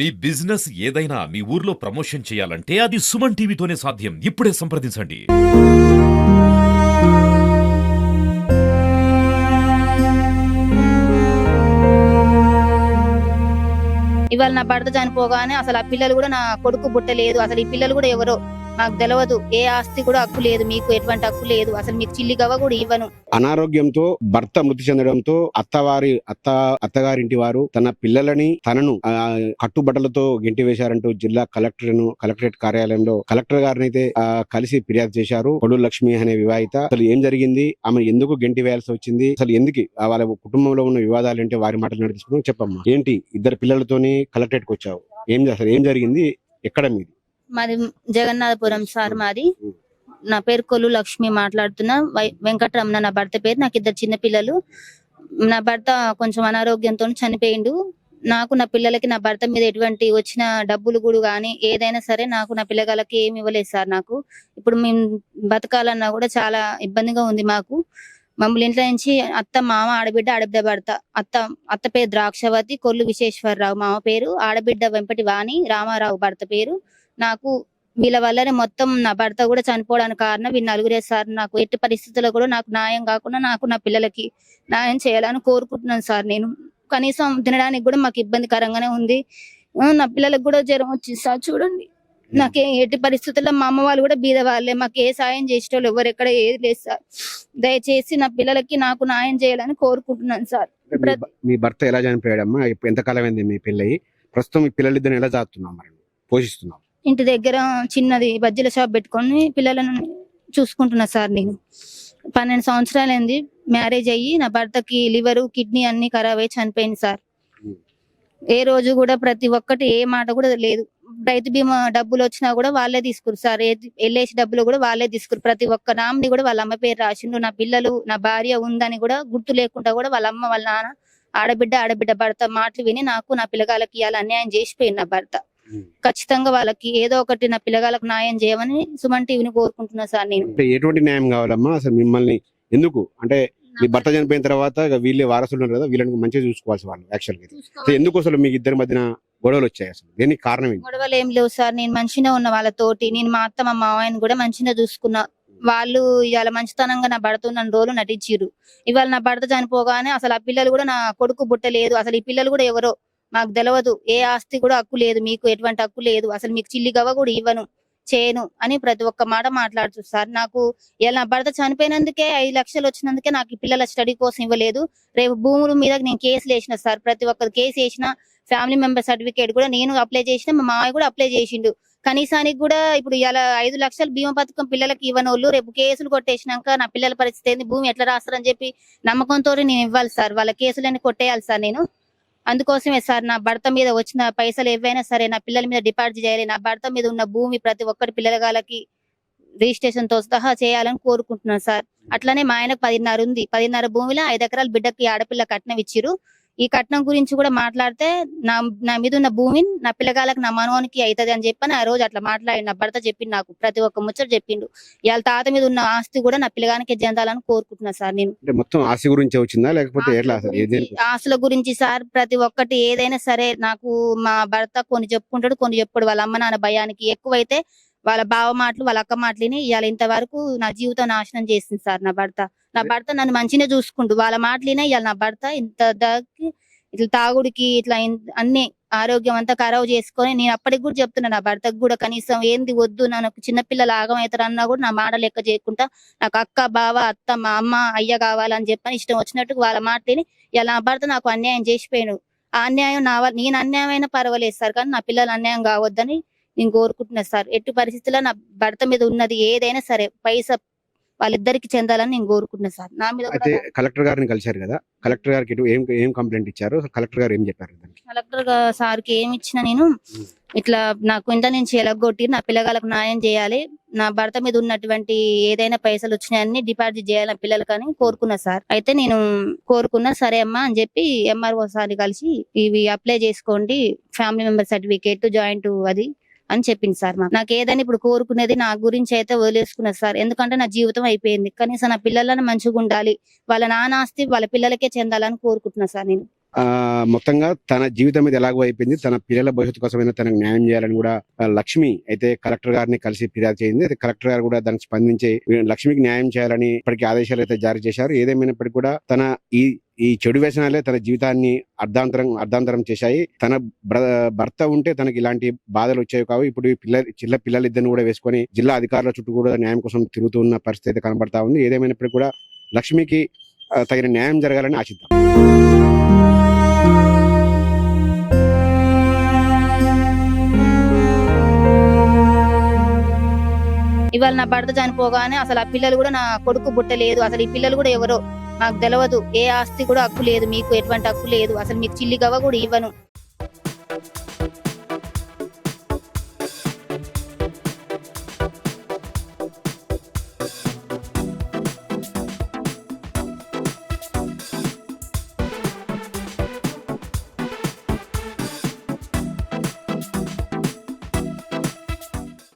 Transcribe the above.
మీ business ఏదైనా మీ ఊర్లో promotion చేయాలంటే అది సుమన్ టీవీతోనే సాధ్యం. ఇప్పుడే సంప్రదించండి. ఇవాళ నా భర్త చనిపోగానే అసలు ఆ పిల్లలు కూడా నా కొడుకు పుట్టలేదు. అసలు ఈ పిల్లలు కూడా ఎవరో నాకు తెలియదు. ఏ ఆస్తి కూడా హక్కు లేదు, మీకు ఎటువంటి హక్కు లేదు, అసలు మీకు చిల్లి గవ్వ కూడా ఇవ్వను. అనారోగ్యంతో భర్త మృతి చెందడంతో అత్తగారింటి వారు తన పిల్లలని తనను కట్టుబట్టలతో గెంటివేశారంటూ జిల్లా కలెక్టరేట్ కార్యాలయంలో కలెక్టర్ గారిని అయితే కలిసి ఫిర్యాదు చేశారు. కొడు లక్ష్మి అనే వివాహిత. అసలు ఏం జరిగింది, ఆమె ఎందుకు గెంటి వేయాల్సి వచ్చింది, అసలు ఎందుకు వాళ్ళ కుటుంబంలో ఉన్న వివాదాలు ఏంటి, వారి మాటలు నడుచుకుని చెప్పమ్మా. ఏంటి ఇద్దరు పిల్లలతోని కలెక్టరేట్ కి వచ్చావు, అసలు ఏం జరిగింది, ఎక్కడ మీది? మాది జగన్నాథపురం సార్. మాది నా పేరు కొల్లు లక్ష్మి మాట్లాడుతున్నా. వెంకటరమణ నా భర్త పేరు. నాకు ఇద్దరు చిన్న పిల్లలు. నా భర్త కొంచెం అనారోగ్యంతో చనిపోయిండు. నాకు నా పిల్లలకి నా భర్త మీద ఎటువంటి వచ్చిన డబ్బులు కూడా కానీ ఏదైనా సరే నాకు నా పిల్లగాళ్ళకి ఏమి ఇవ్వలేదు సార్. నాకు ఇప్పుడు మేము బతకాలన్నా కూడా చాలా ఇబ్బందిగా ఉంది మాకు. మమ్మల్ని ఇంట్లో నుంచి అత్త, మామ, ఆడబిడ్డ భర్త. అత్త పేరు ద్రాక్షవతి, కొల్లు విశ్వేశ్వరరావు మామ పేరు, ఆడబిడ్డ వెంపటి వాణి రామారావు భర్త పేరు. నాకు వీళ్ళ వల్లనే మొత్తం నా భర్త కూడా చనిపోవడానికి కారణం వీళ్ళు నలుగురే సార్. నాకు ఎట్టి పరిస్థితుల్లో కూడా నాకు న్యాయం కాకుండా నాకు నా పిల్లలకి న్యాయం చేయాలని కోరుకుంటున్నాను సార్. నేను కనీసం తినడానికి కూడా మాకు ఇబ్బందికరంగానే ఉంది. నా పిల్లలకు కూడా జ్వరం వచ్చింది సార్. చూడండి, నాకే ఎట్టి పరిస్థితుల్లో మా అమ్మ వాళ్ళు కూడా బీద వాళ్ళే. మాకు ఏ సాయం చేసేటోళ్ళు ఎవరు ఎక్కడ ఏది లేదు సార్. దయచేసి నా పిల్లలకి నాకు న్యాయం చేయాలని కోరుకుంటున్నాను సార్. మీ భర్త ఎలా చనిపోయాడమ్మా? ఎంతకాలం అయింది మీ పెళ్ళయి? ప్రస్తుతం మీ పిల్లలిద్దరిని ఎలా సాగుతున్నాం, మరి పోషిస్తున్నాం? ఇంటి దగ్గర చిన్నది బజ్జీల షాప్ పెట్టుకొని పిల్లలను చూసుకుంటున్నా సార్. నేను 12 సంవత్సరాలైంది మ్యారేజ్ అయ్యి. నా భర్తకి లివరు, కిడ్నీ అన్ని ఖరాబ్ అయ్యి చనిపోయింది సార్. ఏ రోజు కూడా ప్రతి ఒక్కటి ఏ మాట కూడా లేదు. రైతు బీమా డబ్బులు వచ్చినా కూడా వాళ్ళే తీసుకురు సార్. ఎల్ఐసి డబ్బులు కూడా వాళ్ళే తీసుకురు. ప్రతి ఒక్క నామిని కూడా వాళ్ళ అమ్మ పేరు రాసిండు. నా పిల్లలు, నా భార్య ఉందని కూడా గుర్తు లేకుండా కూడా వాళ్ళ అమ్మ, వాళ్ళ నాన్న, ఆడబిడ్డ భర్త మాటలు విని నాకు నా పిల్లగాళ్ళకి ఇవాళ అన్యాయం చేసిపోయింది నా భర్త. ఖచ్చితంగా వాళ్ళకి ఏదో ఒకటి నా పిల్లగాళ్ళకి న్యాయం చేయమని సుమన్ టీవీని కోరుకుంటున్నా సార్. నేను ఎటువంటి న్యాయం కావాలమ్మా? అసలు మిమ్మల్ని ఎందుకు అంటే మీ భర్త చనిపోయిన తర్వాత వీళ్ళే వారసులు ఉన్నారు కదా, వీళ్ళని మంచిగా చూసుకోవాల్సి వాళ్ళు యాక్చువల్గా ఎందుకు అసలు మీ ఇద్దరి మధ్యన గొడవలు వచ్చాయి? అసలు దేనికి కారణం ఏంటి? గొడవలు ఏం లేవు సార్. నేను మంచిగా ఉన్న వాళ్ళతోటి. నేను మా అత్త, మా మావయ్యని కూడా మంచిగా చూసుకున్నా. వాళ్ళు ఇవాళ మంచితనంగా నా భర్త ఉన్న రోజులు నటించారు. ఇవాళ నా భర్త చనిపోగానే అసలు ఆ పిల్లలు కూడా నా కొడుకు పుట్టలేదు, అసలు ఈ పిల్లలు కూడా ఎవరో మాకు తెలియదు. ఏ ఆస్తి కూడా హక్కు లేదు, మీకు ఎటువంటి హక్కు లేదు, అసలు మీకు చిల్లి గవ్వ కూడా ఇవ్వను, చేయను అని ప్రతి ఒక్క మాట మాట్లాడుతూ సార్. నాకు ఇలా నా భర్త చనిపోయినందుకే 5 లక్షలు వచ్చినందుకే నాకు ఈ పిల్లల స్టడీ కోసం ఇవ్వలేదు. రేపు భూముల మీద నేను కేసులు వేసిన సార్. ప్రతి ఒక్కరు కేసు వేసిన. ఫ్యామిలీ మెంబర్ సర్టిఫికేట్ కూడా నేను అప్లై చేసిన, మా మామయ్య కూడా అప్లై చేసిండు. కనీసానికి కూడా ఇప్పుడు ఇలా 5 లక్షలు బీమా పథకం పిల్లలకి ఇవ్వనోళ్ళు రేపు కేసులు కొట్టేసినాక నా పిల్లల పరిస్థితి ఏంది, భూమి ఎట్లా రాస్తారని చెప్పి నమ్మకంతో నేను ఇవ్వాలి సార్. వాళ్ళ కేసులన్నీ కొట్టేయాలి సార్. నేను అందుకోసమే సార్ నా భర్త మీద వచ్చిన పైసలు ఏవైనా సరే నా పిల్లల మీద డిపాజిట్ చేయాలి. నా భర్త మీద ఉన్న భూమి ప్రతి ఒక్కటి పిల్లలకి రిజిస్ట్రేషన్ తో సహా చేయాలని కోరుకుంటున్నాను సార్. అట్లనే మా ఆయనకు 10.5 ఉంది. 10.5 భూమిలో 5 ఎకరాల బిడ్డకి ఆడపిల్ల కట్నం ఇచ్చిరు. ఈ కట్నం గురించి కూడా మాట్లాడితే నా మీద ఉన్న భూమిని నా పిల్లగాళ్ళకి నా మనవానికి అవుతుంది అని చెప్పని ఆ రోజు అట్లా మాట్లాడి నా భర్త చెప్పిండు. నాకు ప్రతి ఒక్క ముచ్చట చెప్పిండు. ఇవాళ తాత మీద ఉన్న ఆస్తి కూడా నా పిల్లగానికి చెందాలని కోరుకుంటున్నా సార్. నేను మొత్తం ఆస్తి గురించి వచ్చిందా లేకపోతే ఆస్తుల గురించి సార్. ప్రతి ఒక్కటి ఏదైనా సరే నాకు మా భర్త కొన్ని చెప్పుకుంటాడు, కొన్ని చెప్పాడు. వాళ్ళ అమ్మ నాన్న భయానికి ఎక్కువైతే వాళ్ళ బావ మాటలు, వాళ్ళ అక్క మాటలని ఇవాళ ఇంతవరకు నా జీవితం నాశనం చేసింది సార్ నా భర్త. నా భర్త నన్ను మంచిగా చూసుకుంటూ వాళ్ళ మాటలినే ఇవాళ నా భర్త ఇంత ఇట్లా తాగుడికి ఇట్లా అన్ని ఆరోగ్యం అంతా ఖరాబ్ చేసుకొని నేను అప్పటికి కూడా చెప్తున్నా నా భర్తకు కూడా కనీసం ఏంది వద్దు, నాకు చిన్నపిల్లలు ఆగం అవుతారన్నా కూడా నా మాట లెక్క చేయకుండా నాకు అక్క, బావ, అత్త, మా అమ్మ, అయ్య కావాలని చెప్పని ఇష్టం వచ్చినట్టు వాళ్ళ మాటని ఇలా నా భర్త నాకు అన్యాయం చేసిపోయాడు. ఆ అన్యాయం నేను అన్యాయం అయినా పర్వాలేదు సార్, కానీ నా పిల్లలు అన్యాయం కావద్దని నేను కోరుకుంటున్నా సార్. ఎట్టి పరిస్థితుల్లో నా భర్త మీద ఉన్నది ఏదైనా సరే పైసా వాళ్ళిద్దరికి చెందాలని నేను కోరుకుంటున్నా సార్. నా మీద కలెక్టర్ గారిని కలిశారు కదా, కలెక్టర్ గారికి ఏం కంప్లైంట్ ఇచ్చారు? కలెక్టర్ గారు ఏం చెప్పారు? కలెక్టర్ సార్కి ఏమి ఇచ్చినా నేను ఇట్లా నాకు ఇంట్లో నుంచి ఎలగొట్టి నా పిల్లగాళ్ళకు న్యాయం చేయాలి, నా భర్త మీద ఉన్నటువంటి ఏదైనా పైసలు వచ్చినాయని డిపాజిట్ చేయాలి నా పిల్లలకని కోరుకున్నా సార్. అయితే నేను కోరుకున్నా సరే అమ్మా అని చెప్పి ఎంఆర్ఓ సార్ని కలిసి ఇవి అప్లై చేసుకోండి, ఫ్యామిలీ మెంబర్ సర్టిఫికేట్, జాయింట్ అది అని చెప్పింది సార్. నాకు ఏదైనా ఇప్పుడు కోరుకునేది నా గురించి అయితే వదిలేసుకున్నది సార్. ఎందుకంటే నా జీవితం అయిపోయింది. కనీసం నా పిల్లలను మంచిగా ఉండాలి, వాళ్ళ నాన్న ఆస్తి వాళ్ళ పిల్లలకే చెందాలని కోరుకుంటున్నా సార్ నేను. మొత్తంగా తన జీవితం మీద ఎలాగో అయిపోయింది, తన పిల్లల భవిష్యత్తు కోసమైనా తనకు న్యాయం చేయాలని కూడా లక్ష్మి అయితే కలెక్టర్ గారిని కలిసి ఫిర్యాదు చేయింది. అయితే కలెక్టర్ గారు కూడా దానికి స్పందించి లక్ష్మికి న్యాయం చేయాలని ఇప్పటికీ ఆదేశాలు అయితే జారీ చేశారు. ఏదేమైనప్పటికీ కూడా తన ఈ చెడు వ్యసనాలే తన జీవితాన్ని అర్ధాంతరం చేశాయి. తన భర్త ఉంటే తనకి ఇలాంటి బాధలు వచ్చాయి కావు. ఇప్పుడు చిన్న పిల్లలిద్దరిని కూడా వేసుకొని జిల్లా అధికారుల చుట్టూ కూడా న్యాయం కోసం తిరుగుతున్న పరిస్థితి అయితే కనబడతా ఉంది. ఏదేమైనప్పటికీ కూడా లక్ష్మికి తగిన న్యాయం జరగాలని ఆశిద్దాం. ఇవాళ నా భర్త చనిపోగానే అసలు ఆ పిల్లలు కూడా నా కొడుకు బుట్టలేదు. అసలు ఈ పిల్లలు కూడా ఎవరో నాకు తెలియదు. ఏ ఆస్తి కూడా హక్కు లేదు, మీకు ఎటువంటి హక్కు లేదు, అసలు మీకు చిల్లి గవ్వ కూడా ఇవ్వను.